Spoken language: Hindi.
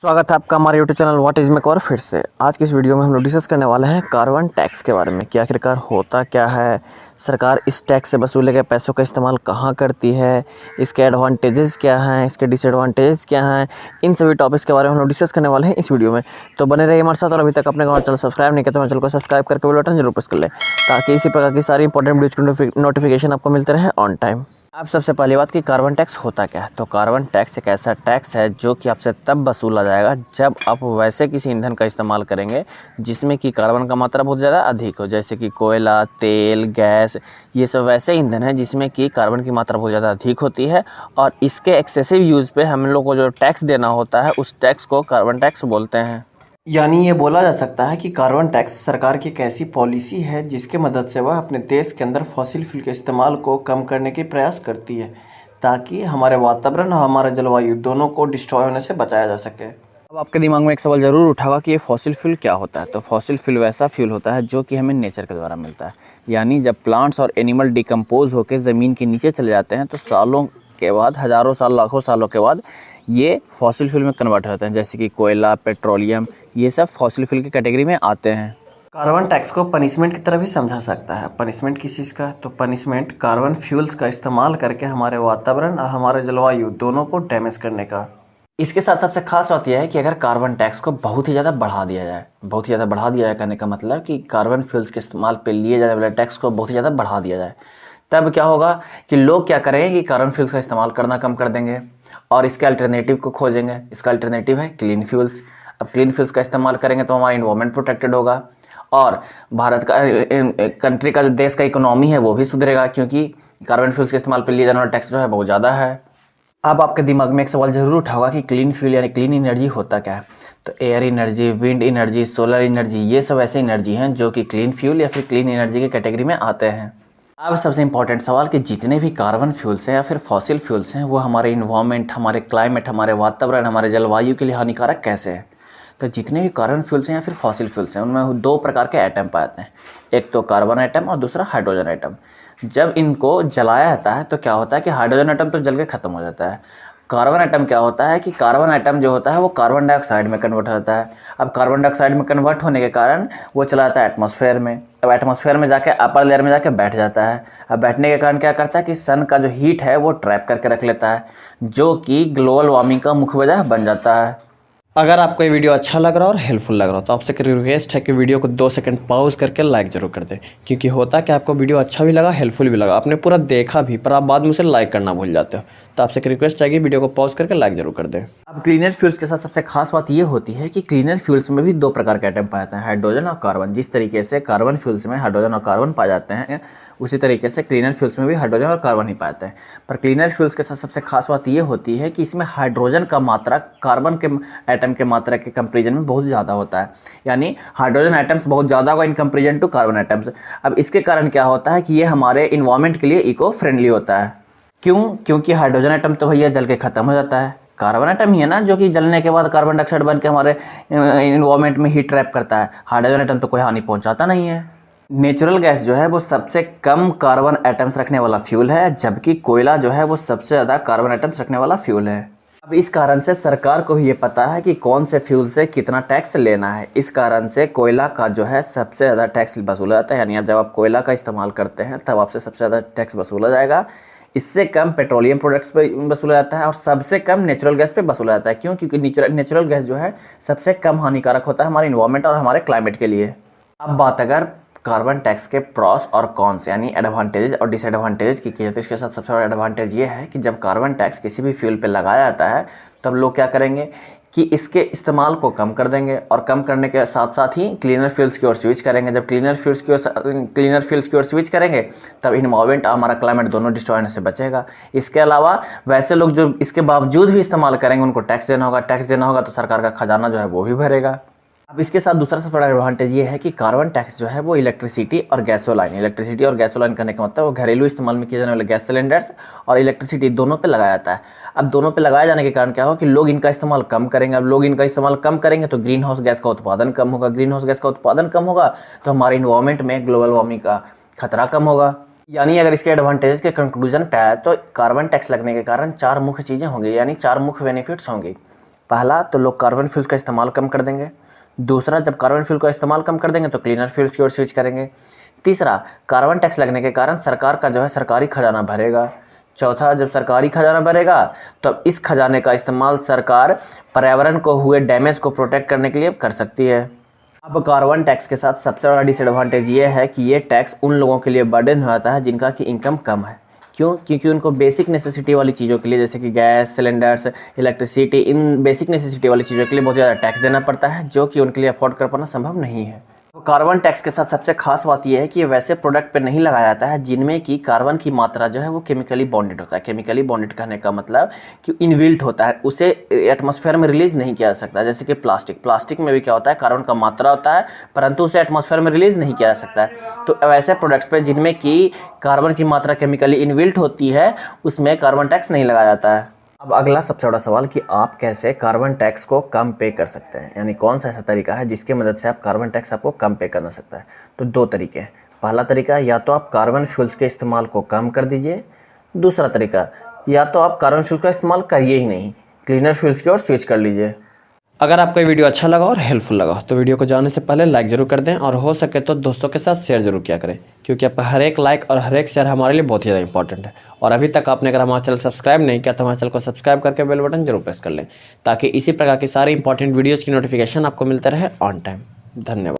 स्वागत है आपका हमारे YouTube channel what is make और फिर से आज की इस वीडियो में हम लोग डिस्कस करने वाले हैं कार्बन टैक्स के बारे में कि आखिरकार होता क्या है, सरकार इस टैक्स से वसूले गए पैसों का इस्तेमाल कहाँ करती है, इसके एडवांटेजेस क्या हैं, इसके डिसएडवांटेजेस क्या हैं। इन सभी टॉपिक्स के बारे में हम लोग डिस्कस करने वाले हैं इस वीडियो में। तो बने रहिए हमारे साथ। और अभी तक अपने हमारे चैनल सब्सक्राइब नहीं किया तो हमारे चैनल को सब्सक्राइब करके बेल बटन जरूर प्रेस कर लें ताकि इसी प्रकार की सारी इंपॉर्टेंट वीडियो की नोटिफिकेशन आपको मिलते रहे ऑन टाइम। अब सबसे पहली बात कि कार्बन टैक्स होता क्या है। तो कार्बन टैक्स एक ऐसा टैक्स है जो कि आपसे तब वसूला जाएगा जब आप वैसे किसी ईंधन का इस्तेमाल करेंगे जिसमें कि कार्बन का मात्रा बहुत ज़्यादा अधिक हो, जैसे कि कोयला, तेल, गैस। ये सब वैसे ईंधन है जिसमें कि कार्बन की मात्रा बहुत ज़्यादा अधिक होती है और इसके एक्सेसिव यूज़ पे हम लोग को जो टैक्स देना होता है उस टैक्स को कार्बन टैक्स बोलते हैं। यानी ये बोला जा सकता है कि कार्बन टैक्स सरकार की एक ऐसी पॉलिसी है जिसके मदद से वह अपने देश के अंदर फॉसिल फ्यूल के इस्तेमाल को कम करने की प्रयास करती है ताकि हमारे वातावरण और हमारा जलवायु दोनों को डिस्ट्रॉय होने से बचाया जा सके। अब आपके दिमाग में एक सवाल ज़रूर उठागा कि ये फॉसिल फ्यूल क्या होता है। तो फॉसिल फ्यूल वैसा फ्यूल होता है जो कि हमें नेचर के द्वारा मिलता है। यानी जब प्लांट्स और एनिमल डिकम्पोज होकर ज़मीन के नीचे चले जाते हैं तो सालों के बाद, हज़ारों साल, लाखों सालों के बाद ये फॉसिल फ्यूल में कन्वर्ट होते हैं, जैसे कि कोयला, पेट्रोलियम। ये सब फॉसिल फ्यूल की कैटेगरी में आते हैं। कार्बन टैक्स को पनिशमेंट की तरह भी समझा सकता है। पनिशमेंट किस चीज़ का? तो पनिशमेंट कार्बन फ्यूल्स का इस्तेमाल करके हमारे वातावरण और हमारे जलवायु दोनों को डैमेज करने का। इसके साथ सबसे खास बात यह है कि अगर कार्बन टैक्स को बहुत ही ज़्यादा बढ़ा दिया जाए, बहुत ही ज़्यादा बढ़ा दिया जाए कहने का मतलब कि कार्बन फ्यूल्स के इस्तेमाल पे लिए जाने वाले टैक्स को बहुत ही ज़्यादा बढ़ा दिया जाए, तब क्या होगा कि लोग क्या करेंगे कि कार्बन फ्यूल्स का इस्तेमाल करना कम कर देंगे और इसके अल्टरनेटिव को खोजेंगे। इसका अल्टरनेटिव है क्लीन फ्यूल्स। अब क्लीन फ्यूल्स का इस्तेमाल करेंगे तो हमारा इन्वायरमेंट प्रोटेक्टेड होगा और भारत का कंट्री का जो देश का इकोनॉमी है वो भी सुधरेगा, क्योंकि कार्बन फ्यूल्स के इस्तेमाल पर लिए जाने वाला टैक्स जो है बहुत ज़्यादा है। अब आपके दिमाग में एक सवाल जरूर उठा होगा कि क्लीन फ्यूल यानी क्लीन एनर्जी होता क्या है। तो air energy, wind energy, solar energy, ये सब ऐसे एनर्जी हैं जो कि क्लीन फ्यूल या फिर क्लीन एनर्जी की कैटेगरी में आते हैं। अब सबसे इंपॉर्टेंट सवाल कि जितने भी कार्बन फ्यूल्स हैं या फिर फॉसिल फ्यूल्स हैं वो हमारे इन्वायरमेंट, हमारे क्लाइमेट, हमारे वातावरण, हमारे जलवायु के लिए हानिकारक कैसे हैं। तो जितने भी कार्बन फ्यूल्स हैं या फिर फॉसिल फ्यूल्स हैं उनमें दो प्रकार के एटम पाए जाते हैं, एक तो कार्बन एटम और दूसरा हाइड्रोजन एटम। जब इनको जलाया जाता है तो क्या होता है कि हाइड्रोजन एटम तो जल के ख़त्म हो जाता है। कार्बन एटम क्या होता है कि कार्बन एटम जो होता है वो कार्बन डाइऑक्साइड में कन्वर्ट होता है। अब कार्बन डाइऑक्साइड में कन्वर्ट होने के कारण वो चला जाता है एटमॉस्फेयर में। अब एटमॉस्फेयर में जाके अपर लेयर में जाके बैठ जाता है। अब बैठने के कारण क्या करता है कि सन का जो हीट है वो ट्रैप करके रख लेता है, जो कि ग्लोबल वार्मिंग का मुख्य वजह बन जाता है। अगर आपको ये वीडियो अच्छा लग रहा हो और हेल्पफुल लग रहा हो तो आपसे रिक्वेस्ट है कि वीडियो को 2 सेकंड पॉज करके लाइक जरूर कर दें, क्योंकि होता है कि आपको वीडियो अच्छा भी लगा, हेल्पफुल भी लगा, आपने पूरा देखा भी पर आप बाद में उसे लाइक करना भूल जाते हो। तो आपसे रिक्वेस्ट है कि वीडियो को पॉज करके लाइक जरूर कर दें। अब क्लीनर फ्यूल्स के साथ सबसे खास बात ये होती है कि क्लीनर फ्यूल्स में भी दो प्रकार के एटम पाए जाते हैं, हाइड्रोजन और कार्बन। जिस तरीके से कार्बन फ्यूल्स में हाइड्रोजन और कार्बन पाए जाते हैं उसी तरीके से क्लीनर फ्यूल्स में भी हाइड्रोजन और कार्बन ही पाए जाते हैं। पर क्लीनर फ्यूल्स के साथ सबसे खास बात ये होती है कि इसमें हाइड्रोजन का मात्रा कार्बन के एटम के मात्रा के कंपेरिजन में बहुत ज़्यादा होता है। यानी हाइड्रोजन एटम्स बहुत ज़्यादा होगा in comparison to carbon atoms. अब इसके कारण क्या होता है कि ये हमारे इन्वायरमेंट के लिए इको फ्रेंडली होता है। क्यों? क्योंकि हाइड्रोजन एटम तो भैया जल के ख़त्म हो जाता है, कार्बन एटम ही है ना जो कि जलने के बाद कार्बन डाइऑक्साइड बन के हमारे इन्वायरमेंट में हीट ट्रैप करता है। हाइड्रोजन एटम तो कोई हानि पहुंचाता नहीं है। नेचुरल गैस जो है वो सबसे कम कार्बन एटम्स रखने वाला फ्यूल है, जबकि कोयला जो है वो सबसे ज़्यादा कार्बन एटम्स रखने वाला फ्यूल है। अब इस कारण से सरकार को भी ये पता है कि कौन से फ्यूल से कितना टैक्स लेना है। इस कारण से कोयला का जो है सबसे ज़्यादा टैक्स वसूला जाता है। यानी जब आप कोयला का इस्तेमाल करते हैं तब आपसे सबसे ज़्यादा टैक्स वसूला जाएगा। इससे कम पेट्रोलियम प्रोडक्ट्स पे वसूला जाता है और सबसे कम नेचुरल गैस पे वसूला जाता है। क्यों? क्योंकि नेचुरल गैस जो है सबसे कम हानिकारक होता है हमारे इन्वायरमेंट और हमारे क्लाइमेट के लिए। अब बात अगर कार्बन टैक्स के प्रॉस और कॉन्स यानी एडवांटेजेस और डिसएडवांटेजेस की है, तो इसके साथ सबसे बड़ा एडवांटेज ये है कि जब कार्बन टैक्स किसी भी फ्यूल पे लगाया जाता है तब लोग क्या करेंगे कि इसके इस्तेमाल को कम कर देंगे और कम करने के साथ साथ ही क्लीनर फ्यूल्स की ओर स्विच करेंगे। जब क्लीनर फ्यूल्स की ओर स्विच करेंगे तब इन्वायरमेंट और हमारा क्लाइमेट दोनों डिस्ट्रॉय होने से बचेगा। इसके अलावा वैसे लोग जो इसके बावजूद भी इस्तेमाल करेंगे उनको टैक्स देना होगा तो सरकार का खजाना जो है वो भी भरेगा। अब इसके साथ दूसरा सबसे बड़ा एडवांटेज ये है कि कार्बन टैक्स जो है वो इलेक्ट्रिसिटी और गैसोलाइन करने का मतलब वो घरेलू इस्तेमाल में किए जाने वाले गैस सिलेंडर्स और इलेक्ट्रिसिटी दोनों पे लगाया जाता है। अब दोनों पे लगाए जाने के कारण क्या होगा कि लोग इनका इस्तेमाल कम करेंगे। अब लोग इनका इस्तेमाल कम करेंगे तो ग्रीन हाउस गैस का उत्पादन कम होगा, तो हमारे इन्वायरमेंट में ग्लोबल वार्मिंग का खतरा कम होगा। यानी अगर इसके एडवांटेज के कंक्लूजन पे आए तो कार्बन टैक्स लगने के कारण 4 मुख्य चीज़ें होंगी, यानी 4 मुख्य बेनिफिट्स होंगे। पहला तो लोग कार्बन फ्यूल्स का इस्तेमाल कम कर देंगे। दूसरा, जब कार्बन फ्यूल का इस्तेमाल कम कर देंगे तो क्लीनर फ्यूल्स की ओर स्विच करेंगे। तीसरा, कार्बन टैक्स लगने के कारण सरकार का जो है सरकारी खजाना भरेगा। चौथा, जब सरकारी खजाना भरेगा तो अब इस खजाने का इस्तेमाल सरकार पर्यावरण को हुए डैमेज को प्रोटेक्ट करने के लिए कर सकती है। अब कार्बन टैक्स के साथ सबसे बड़ा डिसएडवांटेज ये है कि ये टैक्स उन लोगों के लिए बर्डन हो जाता है जिनका कि इनकम कम है। क्यों? क्योंकि उनको बेसिक नेसेसिटी वाली चीज़ों के लिए, जैसे कि गैस सिलेंडर्स, इलेक्ट्रिसिटी, इन बेसिक नेसेसिटी वाली चीज़ों के लिए बहुत ज़्यादा टैक्स देना पड़ता है, जो कि उनके लिए अफोर्ड कर पाना संभव नहीं है। कार्बन टैक्स के साथ सबसे खास बात यह है कि ये वैसे प्रोडक्ट पे नहीं लगाया जाता है जिनमें कि कार्बन की मात्रा जो है वो केमिकली बॉन्डेड होता है। केमिकली बॉन्डेड कहने का मतलब कि इनबिल्ट होता है, उसे एटमॉस्फेयर में रिलीज नहीं किया जा सकता। जैसे कि प्लास्टिक में भी क्या होता है, कार्बन का मात्रा होता है परंतु उसे एटमॉस्फेयर में रिलीज नहीं किया जा सकता है। तो वैसे प्रोडक्ट्स पे जिनमें कि कार्बन की मात्रा केमिकली इनबिल्ट होती है उसमें कार्बन टैक्स नहीं लगाया जाता है। अब अगला सबसे बड़ा सवाल कि आप कैसे कार्बन टैक्स को कम पे कर सकते हैं, यानी कौन सा ऐसा तरीका है जिसकी मदद से आप कार्बन टैक्स आपको कम पे करना सकता है। तो दो तरीके हैं। पहला तरीका, या तो आप कार्बन फ्यूल्स के इस्तेमाल को कम कर दीजिए। दूसरा तरीका, या तो आप कार्बन फ्यूल का इस्तेमाल करिए ही नहीं, क्लीनर फ्यूल्स की ओर स्विच कर लीजिए। अगर आपको ये वीडियो अच्छा लगा और हेल्पफुल लगा तो वीडियो को जाने से पहले लाइक जरूर कर दें और हो सके तो दोस्तों के साथ शेयर जरूर किया करें, क्योंकि आपका हर एक लाइक और हर एक शेयर हमारे लिए बहुत ही ज़्यादा इंपॉर्टेंट है। और अभी तक आपने अगर हमारा चैनल सब्सक्राइब नहीं किया तो हमारे चैनल को सब्सक्राइब करके बेल बटन जरूर प्रेस कर लें, ताकि इसी प्रकार की सारी इंपॉर्टेंट वीडियोज़ की नोटिफिकेशन आपको मिलते रहे ऑन टाइम। धन्यवाद।